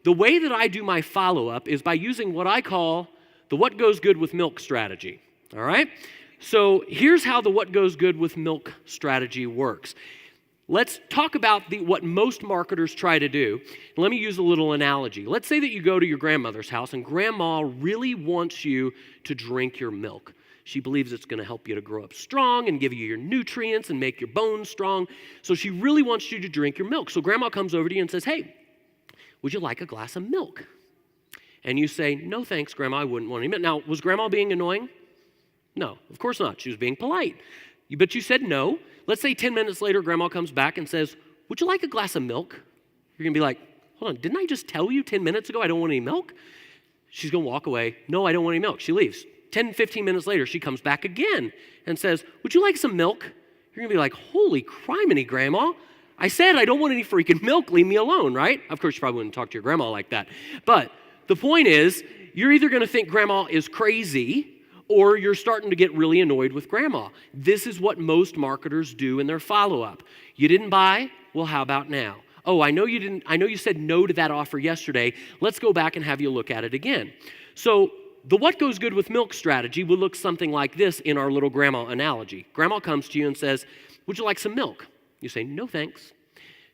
the way that I do my follow-up is by using what I call the what goes good with milk strategy, all right? So here's how the what goes good with milk strategy works. Let's talk about what most marketers try to do. Let me use a little analogy. Let's say that you go to your grandmother's house and grandma really wants you to drink your milk. She believes it's going to help you to grow up strong and give you your nutrients and make your bones strong. So she really wants you to drink your milk. So grandma comes over to you and says, hey, would you like a glass of milk? And you say, no thanks, grandma, I wouldn't want any milk. Now, was grandma being annoying? No, of course not. She was being polite. But you said no. Let's say 10 minutes later, grandma comes back and says, would you like a glass of milk? You're going to be like, hold on, didn't I just tell you 10 minutes ago I don't want any milk? She's going to walk away. No, I don't want any milk. She leaves. 10, 15 minutes later, she comes back again and says, would you like some milk? You're going to be like, holy criminy, grandma. I said I don't want any freaking milk. Leave me alone, right? Of course, you probably wouldn't talk to your grandma like that. But the point is, you're either going to think grandma is crazy or you're starting to get really annoyed with grandma. This is what most marketers do in their follow-up. You didn't buy? Well, how about now? Oh, I know you didn't. I know you said no to that offer yesterday. Let's go back and have you look at it again. So the what goes good with milk strategy would look something like this in our little grandma analogy. Grandma comes to you and says, would you like some milk? You say, no thanks.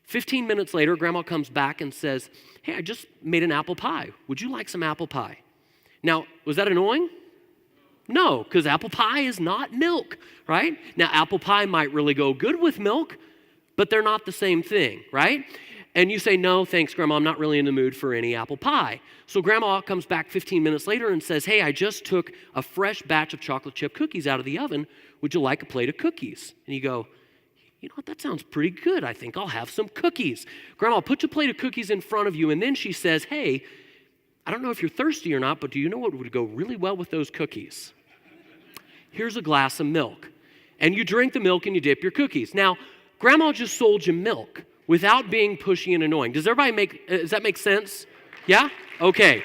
15 minutes later, grandma comes back and says, hey, I just made an apple pie. Would you like some apple pie? Now, was that annoying? No, because apple pie is not milk, right? Now, apple pie might really go good with milk, but they're not the same thing, right? And you say, no, thanks, grandma, I'm not really in the mood for any apple pie. So grandma comes back 15 minutes later and says, hey, I just took a fresh batch of chocolate chip cookies out of the oven. Would you like a plate of cookies? And you go, you know what, that sounds pretty good. I think I'll have some cookies. Grandma puts a plate of cookies in front of you, and then she says, hey, I don't know if you're thirsty or not, but do you know what would go really well with those cookies? Here's a glass of milk. And you drink the milk and you dip your cookies. Now, grandma just sold you milk without being pushy and annoying. Does that make sense? Yeah? Okay.